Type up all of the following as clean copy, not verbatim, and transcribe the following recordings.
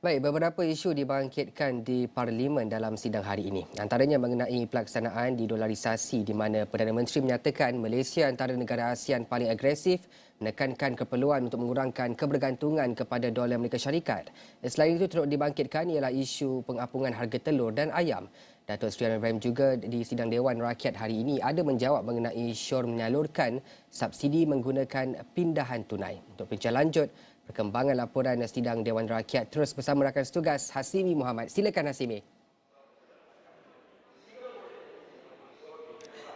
Baik, beberapa isu dibangkitkan di Parlimen dalam sidang hari ini. Antaranya mengenai pelaksanaan didolarisasi di mana Perdana Menteri menyatakan Malaysia antara negara ASEAN paling agresif menekankan keperluan untuk mengurangkan kebergantungan kepada dolar Amerika Syarikat. Selain itu turut dibangkitkan ialah isu pengapungan harga telur dan ayam. Datuk Seri Anwar Ibrahim juga di sidang Dewan Rakyat hari ini ada menjawab mengenai syur menyalurkan subsidi menggunakan pindahan tunai. Untuk bincang lanjut, perkembangan laporan sidang Dewan Rakyat terus bersama rakan setugas Hasimi Muhammad. Silakan Hasimi.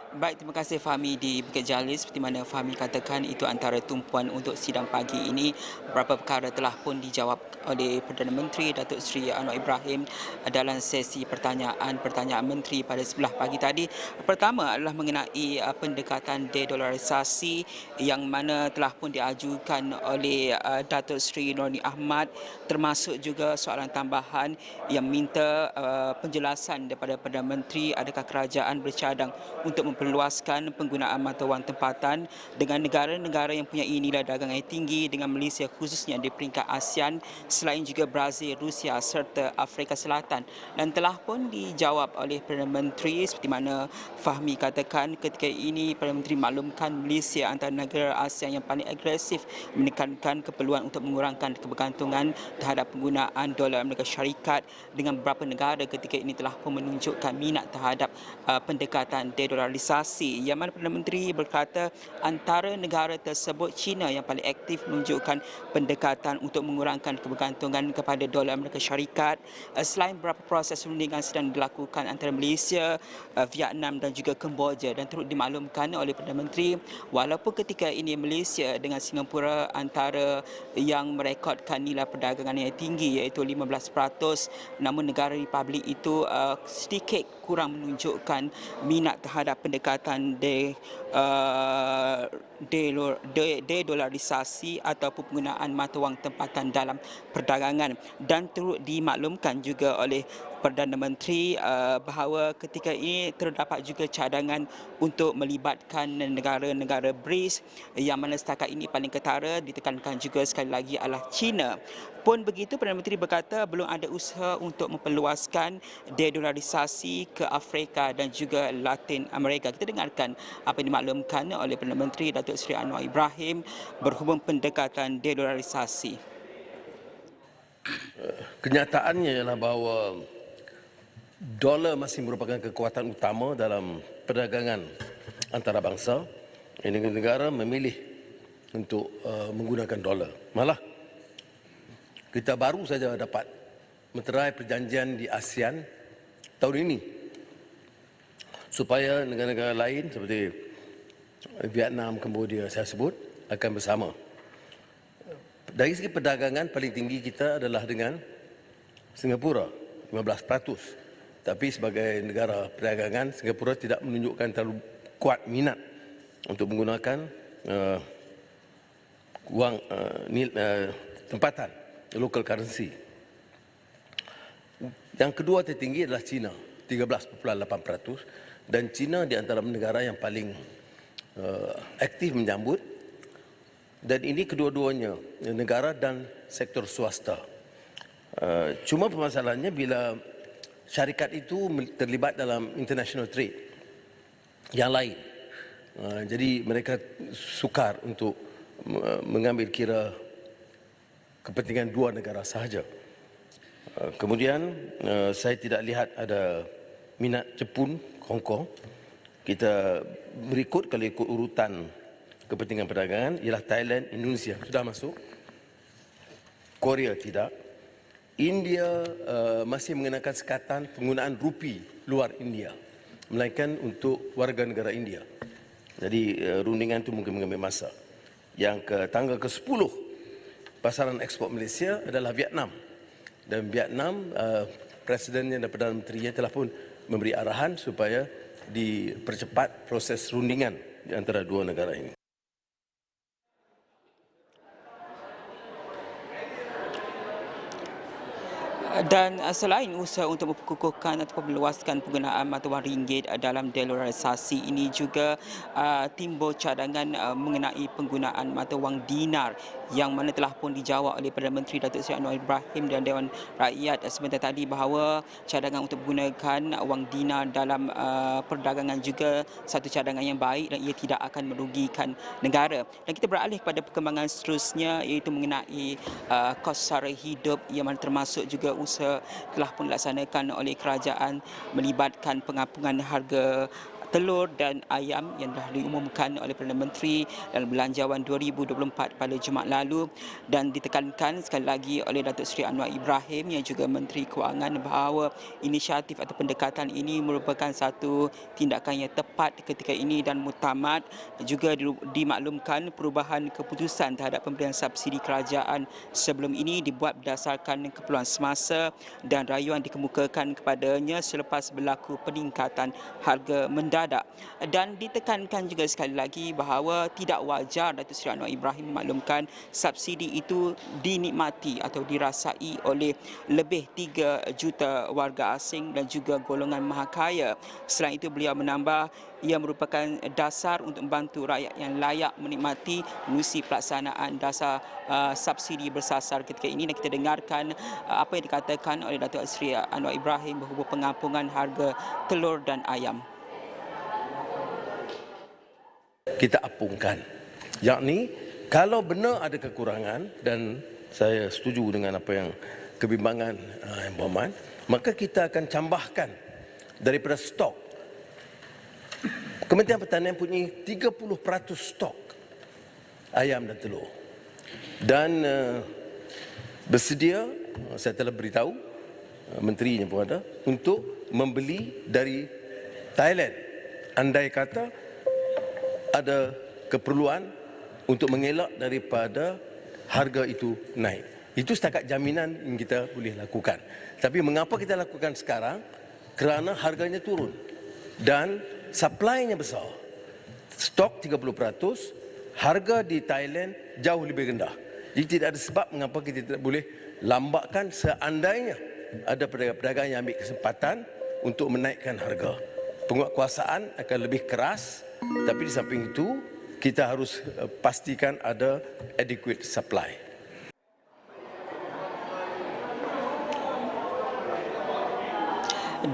Baik, terima kasih Fahmi di Bukit Jalil. Seperti mana Fahmi katakan, itu antara tumpuan untuk sidang pagi ini. Beberapa perkara telah pun dijawab oleh Perdana Menteri Datuk Seri Anwar Ibrahim dalam sesi pertanyaan menteri pada sebelah pagi tadi. Pertama adalah mengenai pendekatan dedolarisasi yang mana telah pun diajukan oleh Datuk Seri Nordin Ahmad, termasuk juga soalan tambahan yang minta penjelasan daripada Perdana Menteri adakah kerajaan bercadang untuk memperluaskan penggunaan mata wang tempatan dengan negara-negara yang punya nilai dagang yang tinggi dengan Malaysia khususnya di peringkat ASEAN, selain juga Brazil, Rusia serta Afrika Selatan. Dan telah pun dijawab oleh Perdana Menteri seperti mana Fahmi katakan ketika ini Perdana Menteri maklumkan Malaysia antara negara ASEAN yang paling agresif menekankan keperluan untuk mengurangkan kebergantungan terhadap penggunaan dolar Amerika Syarikat dengan beberapa negara ketika ini telah pun menunjukkan minat terhadap pendekatan dedolarisasi, yang mana Perdana Menteri berkata antara negara tersebut China yang paling aktif menunjukkan pendekatan untuk mengurangkan kebergantungan kepada dolar Amerika Syarikat. Selain beberapa proses rundingan sedang dilakukan antara Malaysia, Vietnam dan juga Kemboja, dan turut dimaklumkan oleh Perdana Menteri walaupun ketika ini Malaysia dengan Singapura antara yang merekodkan nilai perdagangan yang tinggi iaitu 15%, namun negara Republik itu sedikit kurang menunjukkan minat terhadap pendekatan dedolarisasi ataupun penggunaan mata wang tempatan dalam perdagangan. Dan turut dimaklumkan juga oleh Perdana Menteri bahawa ketika ini terdapat juga cadangan untuk melibatkan negara-negara BRICS yang mana setakat ini paling ketara ditekankan juga sekali lagi adalah China. Pun begitu, Perdana Menteri berkata belum ada usaha untuk memperluaskan dedolarisasi ke Afrika dan juga Latin Amerika. Kita dengarkan apa yang dimaklumkan oleh Perdana Menteri Datuk Seri Anwar Ibrahim berhubung pendekatan dedolarisasi. Kenyataannya ialah bahawa dolar masih merupakan kekuatan utama dalam perdagangan antarabangsa. Negara memilih untuk menggunakan dolar. Malah kita baru saja dapat meterai perjanjian di ASEAN tahun ini supaya negara-negara lain seperti Vietnam, Kemboja saya sebut akan bersama. Dari segi perdagangan paling tinggi kita adalah dengan Singapura 15%. Tapi sebagai negara perdagangan, Singapura tidak menunjukkan terlalu kuat minat untuk menggunakan tempatan local currency. Yang kedua tertinggi adalah China 13.8%, dan China di antara negara yang paling aktif menyambut, dan ini kedua-duanya negara dan sektor swasta. Cuma permasalahannya bila syarikat itu terlibat dalam international trade yang lain. Jadi mereka sukar untuk mengambil kira kepentingan dua negara sahaja. Kemudian saya tidak lihat ada minat Jepun, Hong Kong. Kita berikut, kalau ikut urutan kepentingan perdagangan, ialah Thailand, Indonesia sudah masuk, Korea tidak. India masih mengenakan sekatan penggunaan rupi luar India, melainkan untuk warga negara India. Jadi rundingan itu mungkin mengambil masa. Yang ke tanggal ke-10 pasaran ekspor Malaysia adalah Vietnam. Dan Vietnam, Presidennya dan Perdana Menterinya telah pun memberi arahan supaya dipercepat proses rundingan di antara dua negara ini. Dan selain usaha untuk memperkukuhkan ataupun meluaskan penggunaan mata wang ringgit dalam dolarisasi ini juga timbul cadangan mengenai penggunaan mata wang dinar yang mana telah pun dijawab oleh Perdana Menteri Datuk Seri Anwar Ibrahim dan Dewan Rakyat sebentar tadi bahawa cadangan untuk menggunakan wang dinar dalam perdagangan juga satu cadangan yang baik dan ia tidak akan merugikan negara. Dan kita beralih kepada perkembangan seterusnya iaitu mengenai kos sara hidup yang mana termasuk juga usaha telah pun dilaksanakan oleh kerajaan melibatkan pengampungan harga telur dan ayam yang dah diumumkan oleh Perdana Menteri dalam Belanjawan 2024 pada Jumaat lalu dan ditekankan sekali lagi oleh Datuk Seri Anwar Ibrahim yang juga Menteri Kewangan bahawa inisiatif atau pendekatan ini merupakan satu tindakan yang tepat ketika ini dan mutamat. Juga dimaklumkan perubahan keputusan terhadap pemberian subsidi kerajaan sebelum ini dibuat berdasarkan keperluan semasa dan rayuan dikemukakan kepadanya selepas berlaku peningkatan harga mendadak. Dan ditekankan juga sekali lagi bahawa tidak wajar Datuk Seri Anwar Ibrahim memaklumkan subsidi itu dinikmati atau dirasai oleh lebih 3 juta warga asing dan juga golongan mahakaya. Selain itu beliau menambah ia merupakan dasar untuk membantu rakyat yang layak menikmati menerusi pelaksanaan dasar subsidi bersasar ketika ini. Dan kita dengarkan apa yang dikatakan oleh Datuk Seri Anwar Ibrahim berhubung pengampungan harga telur dan ayam. Kita apungkan. Yakni kalau benar ada kekurangan dan saya setuju dengan apa yang kebimbangan Yang Berhormat, maka kita akan tambahkan daripada stok. Kementerian Pertanian punya 30% stok ayam dan telur. Dan bersedia, saya telah beritahu, menterinya pun ada, untuk membeli dari Thailand. Andai kata ada keperluan untuk mengelak daripada harga itu naik. Itu setakat jaminan yang kita boleh lakukan. Tapi mengapa kita lakukan sekarang? Kerana harganya turun dan supply-nya besar. Stok 30%, harga di Thailand jauh lebih rendah. Jadi tidak ada sebab mengapa kita tidak boleh lambatkan seandainya ada pedagang-pedagang yang ambil kesempatan untuk menaikkan harga. Penguatkuasaan akan lebih keras, tapi di samping itu kita harus pastikan ada adequate supply.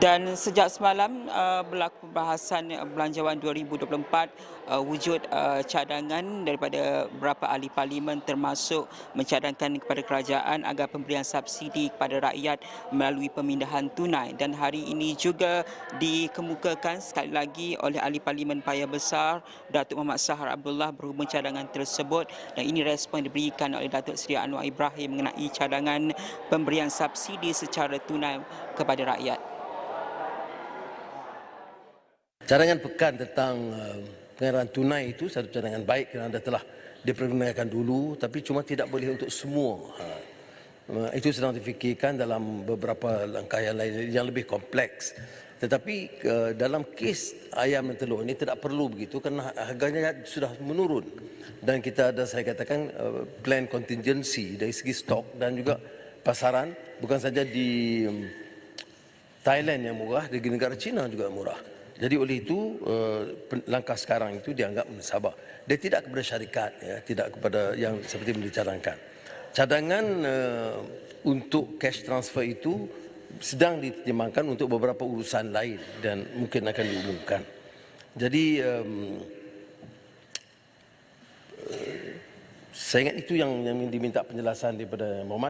Dan sejak semalam berlaku pembahasan Belanjawan 2024 wujud cadangan daripada beberapa ahli parlimen termasuk mencadangkan kepada kerajaan agar pemberian subsidi kepada rakyat melalui pemindahan tunai. Dan hari ini juga dikemukakan sekali lagi oleh ahli parlimen Paya Besar Datuk Muhammad Sahar Abdullah berhubung cadangan tersebut dan ini respon diberikan oleh Datuk Seri Anwar Ibrahim mengenai cadangan pemberian subsidi secara tunai kepada rakyat. Cadangan pekan tentang pengairan tunai itu satu cadangan baik kerana telah dipergunakan dulu, tapi cuma tidak boleh untuk semua. Itu sedang difikirkan dalam beberapa langkah yang lain yang lebih kompleks. Tetapi dalam kes ayam dan telur ini tidak perlu begitu kerana harganya sudah menurun. Dan kita ada, saya katakan, plan contingency dari segi stok dan juga pasaran, bukan saja di Thailand yang murah, di negara China juga murah. Jadi oleh itu langkah sekarang itu dianggap mensabah. Dia tidak kepada syarikat, ya, tidak kepada yang seperti yang dicadangkan. Cadangan untuk cash transfer itu sedang ditimbangkan untuk beberapa urusan lain dan mungkin akan diumumkan. Jadi saya ingat itu yang diminta penjelasan daripada Muhammad.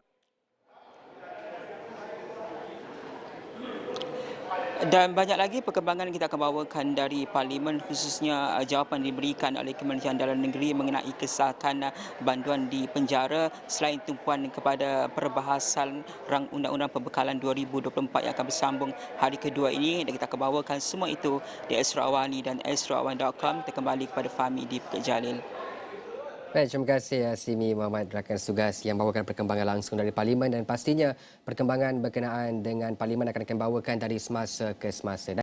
Dan banyak lagi perkembangan kita akan bawakan dari Parlimen, khususnya jawapan diberikan oleh Kementerian Dalam Negeri mengenai kesakan banduan di penjara selain tumpuan kepada perbahasan rang undang-undang pembekalan 2024 yang akan bersambung hari kedua ini. Dan kita akan bawakan semua itu di Astro Awani dan astroawan.com. Kita kembali kepada Fahmi di Bukit Jalil. Baik, terima kasih Simi Muhammad rakan tugas yang bawakan perkembangan langsung dari Parlimen dan pastinya perkembangan berkenaan dengan Parlimen akan bawakan dari semasa ke semasa.